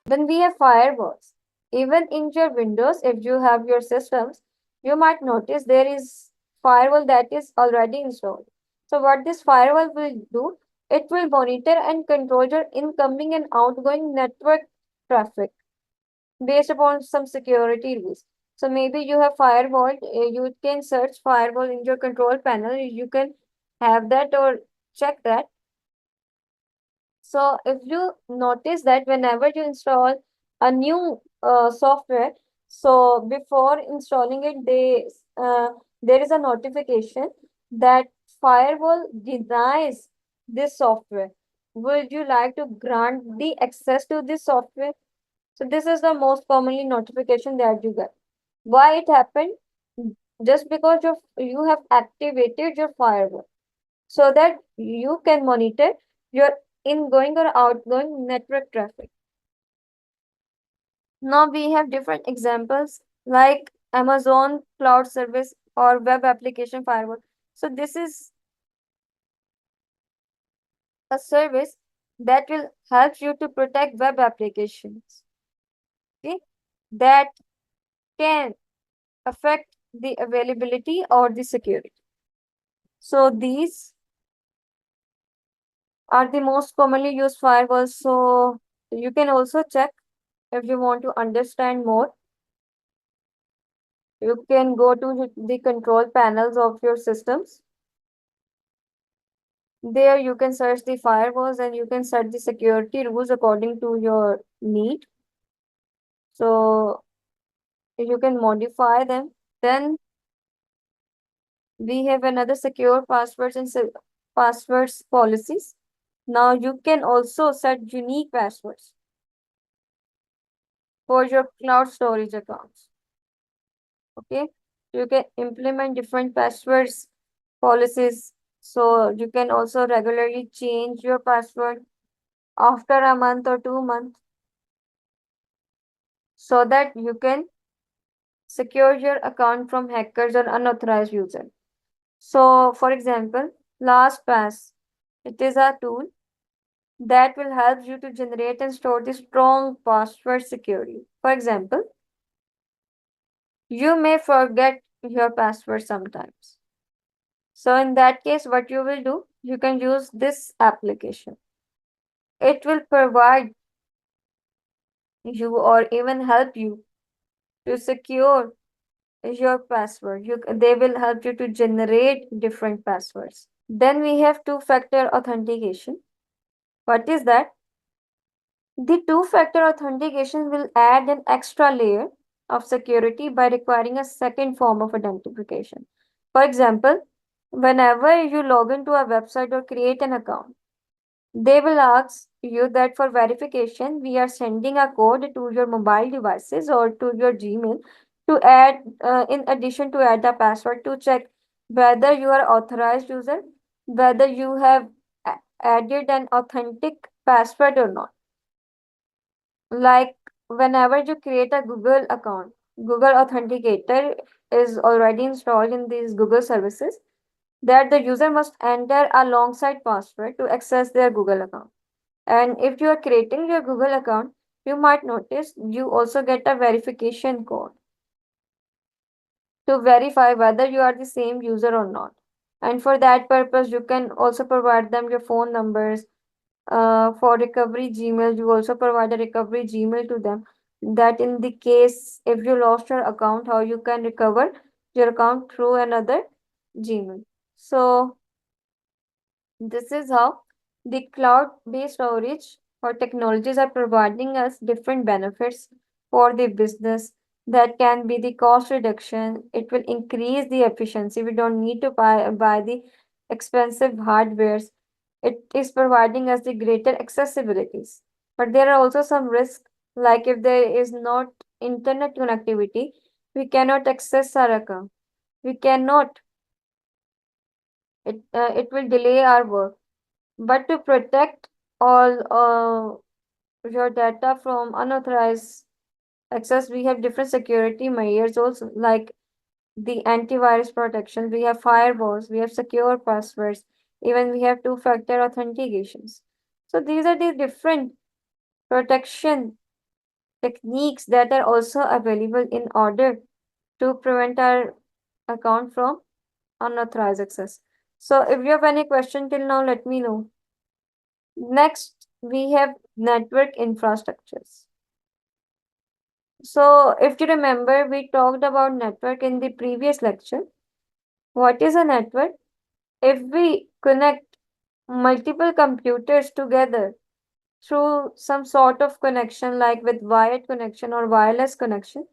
Then we have firewalls. Even in your Windows, if you have your systems, you might notice there is firewall that is already installed. So what this firewall will do, it will monitor and control your incoming and outgoing network traffic based upon some security rules. So maybe you have firewall, you can search firewall in your control panel. You can have that or check that. So if you notice that whenever you install a new software, so before installing it, there is a notification that firewall denies this software. Would you like to grant the access to this software? So this is the most commonly notification that you get. Why it happened? Just because you have activated your firewall so that you can monitor your ingoing or outgoing network traffic. Now we have different examples like Amazon Cloud Service or Web Application Firewall. So this is a service that will help you to protect web applications, okay, that can affect the availability or the security. So these are the most commonly used firewalls. So you can also check if you want to understand more. You can go to the control panels of your systems. There you can search the firewalls and you can set the security rules according to your need. So you can modify them. Then we have another secure passwords and passwords policies. Now you can also set unique passwords for your cloud storage accounts. Okay, you can implement different passwords policies. So you can also regularly change your password after a month or 2 months so that you can secure your account from hackers or unauthorized users. So for example, LastPass, it is a tool that will help you to generate and store the strong password securely. For example, you may forget your password sometimes. So in that case, what you will do, you can use this application. It will provide you or even help you to secure your password. They will help you to generate different passwords. Then we have two-factor authentication. What is that? The two-factor authentication will add an extra layer of security by requiring a second form of identification. For example, whenever you log into a website or create an account, they will ask you that for verification, we are sending a code to your mobile devices or to your Gmail to add, in addition to add the password to check whether you are authorized user, whether you have added an authentic password or not. Like whenever you create a Google account, Google Authenticator is already installed in these Google services that the user must enter alongside password to access their Google account. And if you are creating your Google account, you might notice you also get a verification code to verify whether you are the same user or not. And for that purpose, you can also provide them your phone numbers. For recovery Gmail, you also provide a recovery Gmail to them. That in the case if you lost your account, how you can recover your account through another Gmail. So this is how the cloud-based storage or technologies are providing us different benefits for the business. That can be the cost reduction. It will increase the efficiency. We don't need to buy the expensive hardwares. It is providing us the greater accessibilities. But there are also some risks, like if there is not internet connectivity, we cannot access our account. We cannot, it will delay our work. But to protect all your data from unauthorized access, we have different security measures also, like the antivirus protection, we have firewalls, we have secure passwords, even we have two-factor authentications. So these are the different protection techniques that are also available in order to prevent our account from unauthorized access. So if you have any question till now, let me know. Next, we have network infrastructures. So if you remember, we talked about network in the previous lecture. What is a network? If we connect multiple computers together through some sort of connection, like with wired connection or wireless connection,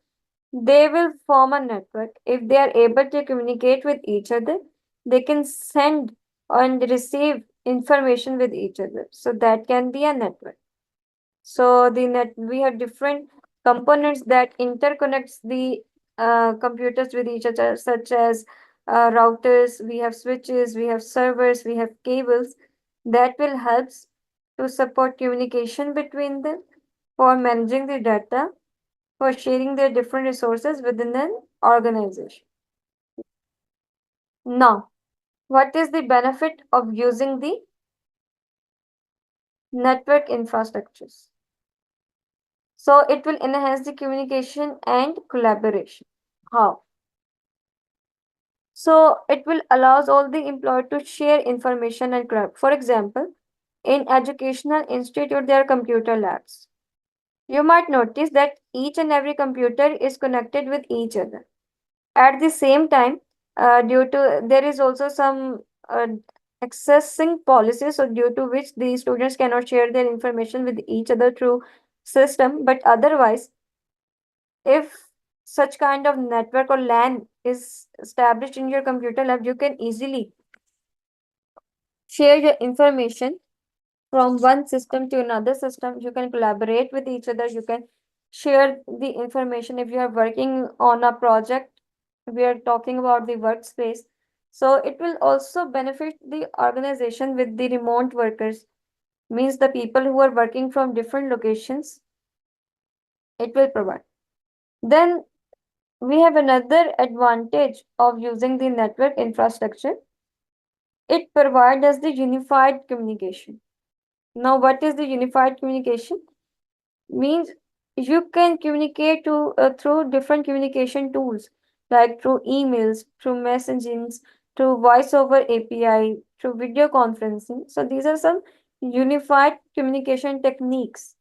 they will form a network. If they are able to communicate with each other, they can send and receive information with each other. So that can be a network. So we have different components that interconnects the computers with each other, such as routers, we have switches, we have servers, we have cables that will help to support communication between them, for managing the data, for sharing their different resources within an organization. Now, what is the benefit of using the network infrastructures? So it will enhance the communication and collaboration. How? So it will allows all the employee to share information and collaborate. For example, in educational institute, there are computer labs. You might notice that each and every computer is connected with each other. At the same time, due to there is also some accessing policies, so due to which the students cannot share their information with each other through system, but otherwise, if such kind of network or LAN is established in your computer lab, you can easily share your information from one system to another system. You can collaborate with each other. You can share the information if you are working on a project. We are talking about the workspace. So it will also benefit the organization with the remote workers, means the people who are working from different locations, it will provide. Then we have another advantage of using the network infrastructure. It provides us the unified communication. Now, what is the unified communication? Means you can communicate through different communication tools, like through emails, through messagings, through voice over API, through video conferencing. So these are some unified communication techniques.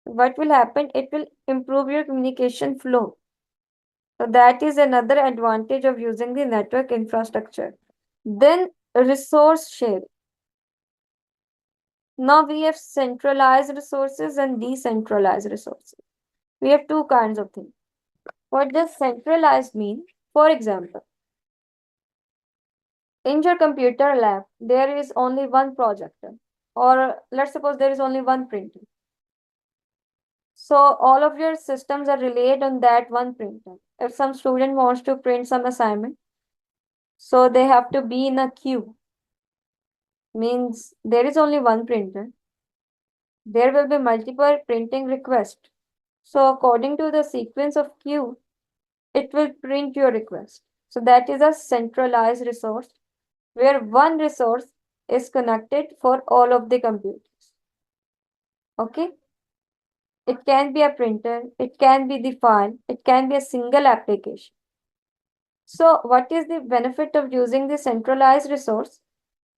What will happen? It will improve your communication flow. So that is another advantage of using the network infrastructure. Then resource share. Now we have centralized resources and decentralized resources. We have two kinds of things. What does centralized mean? For example, in your computer lab, there is only one projector, or let's suppose there is only one printer. So all of your systems are relayed on that one printer. If some student wants to print some assignment, so they have to be in a queue. Means there is only one printer. There will be multiple printing requests. So according to the sequence of queue, it will print your request. So that is a centralized resource where one resource is connected for all of the computers. Okay? It can be a printer, it can be the file, it can be a single application. So what is the benefit of using the centralized resource?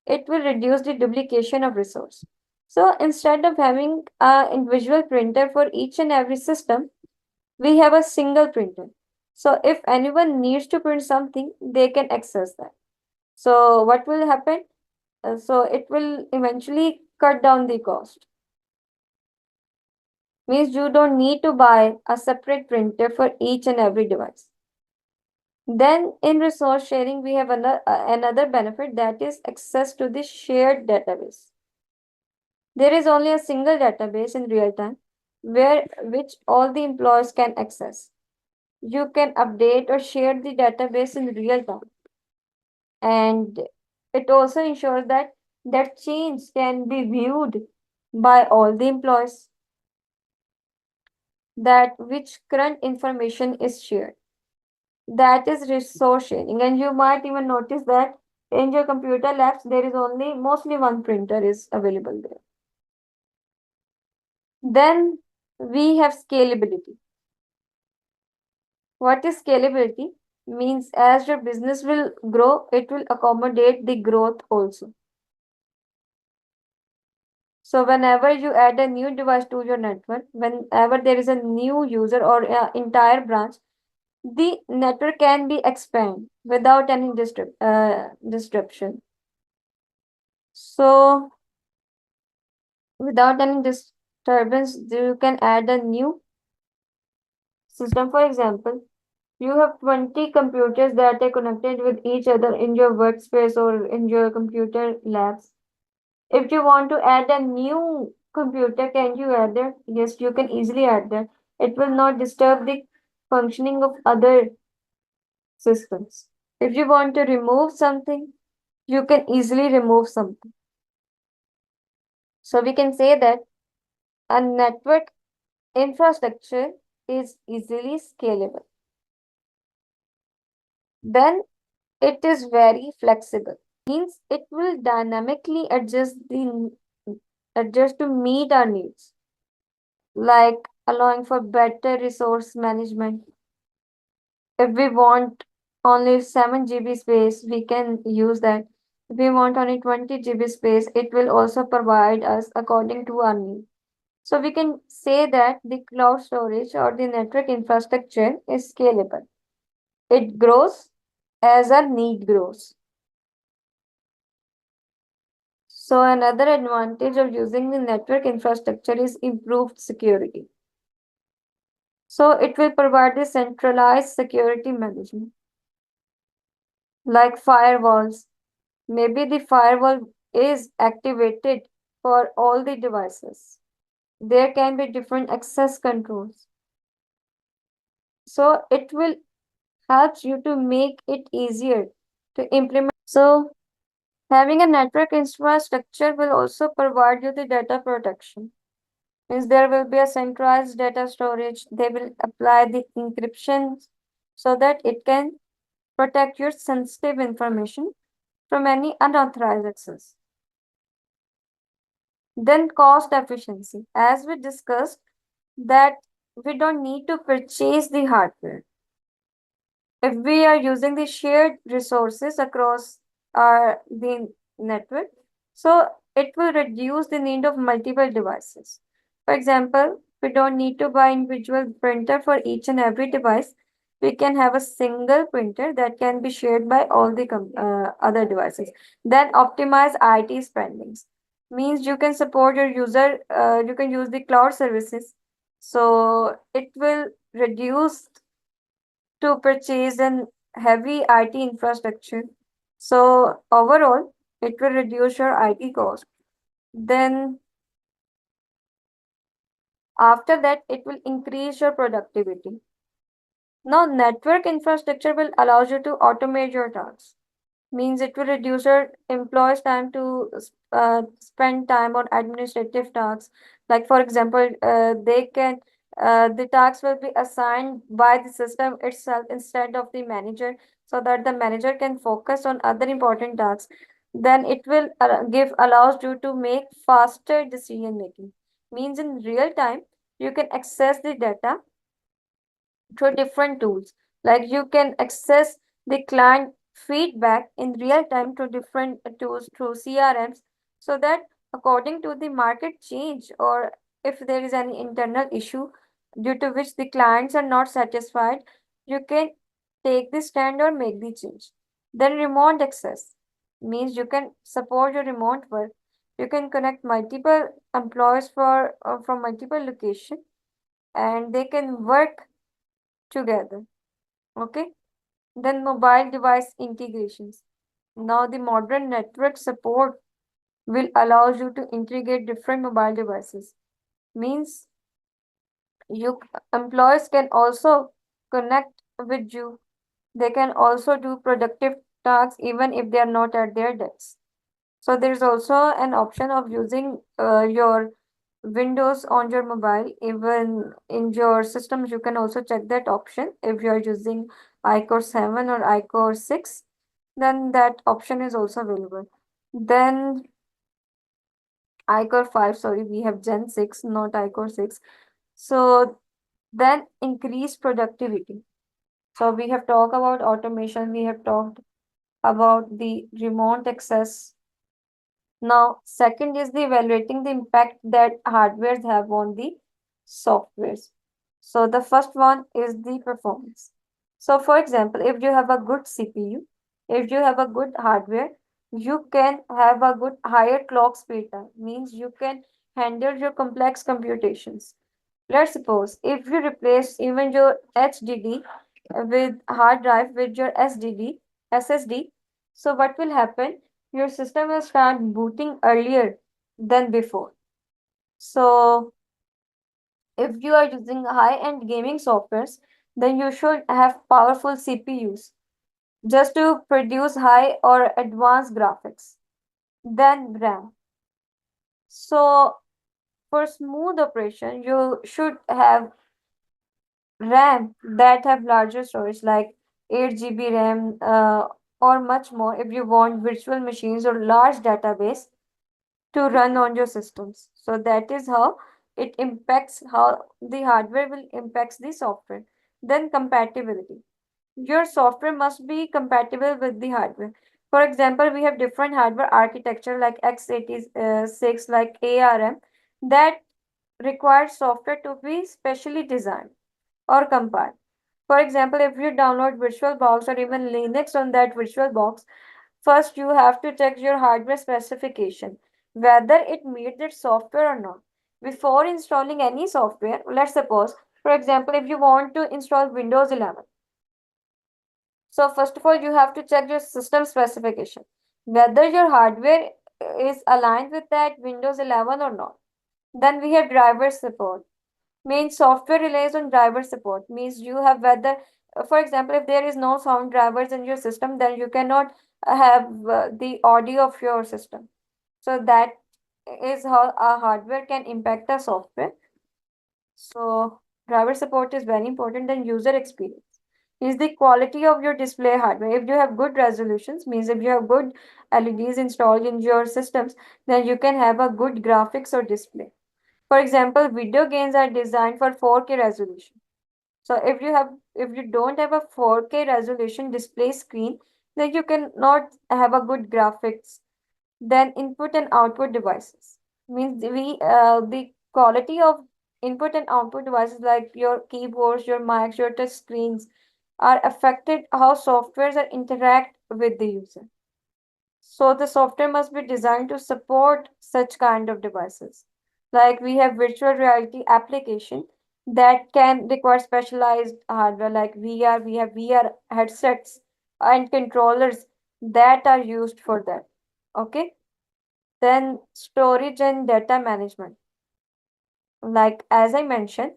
It will reduce the duplication of resource. So instead of having an individual printer for each and every system, we have a single printer. So if anyone needs to print something, they can access that. So what will happen? So it will eventually cut down the cost. Means you don't need to buy a separate printer for each and every device. Then in resource sharing, we have another benefit, that is access to the shared database. There is only a single database in real time where which all the employees can access. You can update or share the database in real time. And it also ensures that that change can be viewed by all the employees. that which current information is shared. That is resource sharing. And you might even notice that in your computer labs, there is only mostly one printer is available there. Then we have scalability. What is scalability? Means as your business will grow, it will accommodate the growth also. So whenever you add a new device to your network, whenever there is a new user or entire branch, the network can be expanded without any disruption. So without any disturbance, you can add a new system. For example, you have 20 computers that are connected with each other in your workspace or in your computer labs. If you want to add a new computer, can you add it? Yes, you can easily add that. It will not disturb the functioning of other systems. If you want to remove something, you can easily remove something. So we can say that a network infrastructure is easily scalable. Then it is very flexible. Means it will dynamically adjust to meet our needs, like allowing for better resource management. If we want only 7 GB space, we can use that. If we want only 20 GB space, it will also provide us according to our need. So we can say that the cloud storage or the network infrastructure is scalable. It grows as our need grows. So another advantage of using the network infrastructure is improved security. So it will provide the centralized security management, like firewalls. Maybe the firewall is activated for all the devices. There can be different access controls. So it will help you to make it easier to implement. So having a network infrastructure will also provide you the data protection. Means there will be a centralized data storage. They will apply the encryption so that it can protect your sensitive information from any unauthorized access. Then cost efficiency. As we discussed that we don't need to purchase the hardware. If we are using the shared resources across the network, so it will reduce the need of multiple devices. For example, we don't need to buy individual printer for each and every device. We can have a single printer that can be shared by all the other devices. Then optimize IT spendings. Means you can support your user, you can use the cloud services. So it will reduce to purchase an heavy IT infrastructure. So overall, it will reduce your IT cost. Then after that, it will increase your productivity. Now, network infrastructure will allow you to automate your tasks. Means it will reduce your employees' time to spend time on administrative tasks. Like for example, they can the tasks will be assigned by the system itself instead of the manager, so that the manager can focus on other important tasks. Then it will allows you to make faster decision making. Means in real time you can access the data through different tools. Like you can access the client feedback in real time through different tools through CRMs, so that according to the market change or if there is any internal issue due to which the clients are not satisfied, you can take the stand or make the change. Then remote access means you can support your remote work. You can connect multiple employees from multiple locations and they can work together. Okay. Then mobile device integrations. Now the modern network support will allow you to integrate different mobile devices. Means you employees can also connect with you. They can also do productive tasks even if they are not at their desks. So there is also an option of using your Windows on your mobile, even in your systems, you can also check that option. If you are using iCore 7 or iCore 6, then that option is also available. Then iCore 5, sorry, we have Gen 6, not iCore 6. So then increase productivity. So we have talked about automation, we have talked about the remote access. Now, second is the evaluating the impact that hardwares have on the softwares. So the first one is the performance. So for example, if you have a good CPU, if you have a good hardware, you can have a good higher clock speed time, means you can handle your complex computations. Let's suppose if you replace even your HDD with hard drive with your SSD, so what will happen? Your system will start booting earlier than before. So if you are using high-end gaming softwares, then you should have powerful CPUs just to produce high or advanced graphics. Then RAM. So for smooth operation, you should have RAM that have larger storage like 8 GB RAM or much more if you want virtual machines or large database to run on your systems. So that is how it impacts how the hardware will impacts the software. Then compatibility. Your software must be compatible with the hardware. For example, we have different hardware architecture like x86, like ARM, that requires software to be specially designed or compiled. For example, if you download VirtualBox or even Linux on that VirtualBox, first you have to check your hardware specification, whether it meets its software or not. Before installing any software, let's suppose, for example, if you want to install Windows 11, so first of all, you have to check your system specification, whether your hardware is aligned with that Windows 11 or not. Then we have driver support. Means software relies on driver support. Means you have whether, for example, if there is no sound drivers in your system, then you cannot have the audio of your system. So that is how a hardware can impact a software. So driver support is very important than user experience. Is the quality of your display hardware. If you have good resolutions, means if you have good LEDs installed in your systems, then you can have a good graphics or display. For example, video games are designed for 4K resolution. So if you don't have a 4K resolution display screen, then you cannot have a good graphics. Then input and output devices means the quality of input and output devices like your keyboards, your mics, your touch screens are affected how softwares are interact with the user. So the software must be designed to support such kind of devices. Like we have virtual reality application that can require specialized hardware like VR, we have VR headsets and controllers that are used for that. Okay. Then storage and data management. Like as I mentioned,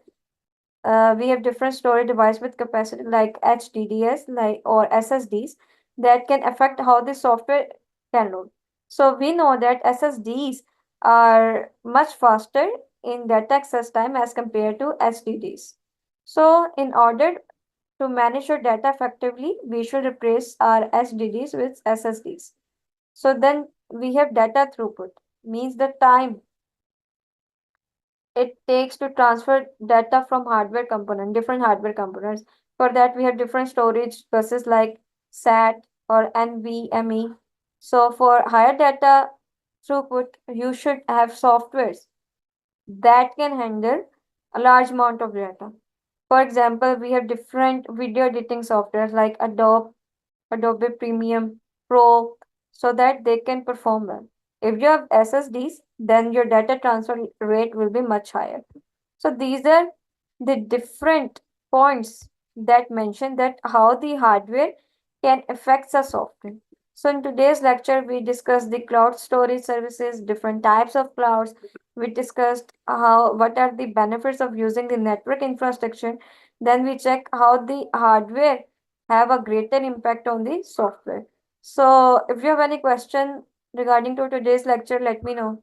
we have different storage device with capacity like HDDs like or SSDs that can affect how the software can load. So we know that SSDs are much faster in data access time as compared to HDDs. So in order to manage your data effectively, we should replace our HDDs with SSDs. So then we have data throughput, means the time it takes to transfer data from different hardware components. For that, we have different storage buses like SAT or NVMe. So for higher data throughput, you should have softwares that can handle a large amount of data. For example, we have different video editing softwares like Adobe Premiere Pro, so that they can perform well. If you have SSDs, then your data transfer rate will be much higher. So these are the different points that mention that how the hardware can affect the software. So in today's lecture, we discussed the cloud storage services, different types of clouds. We discussed what are the benefits of using the network infrastructure. Then we check how the hardware have a greater impact on the software. So if you have any question regarding to today's lecture, let me know.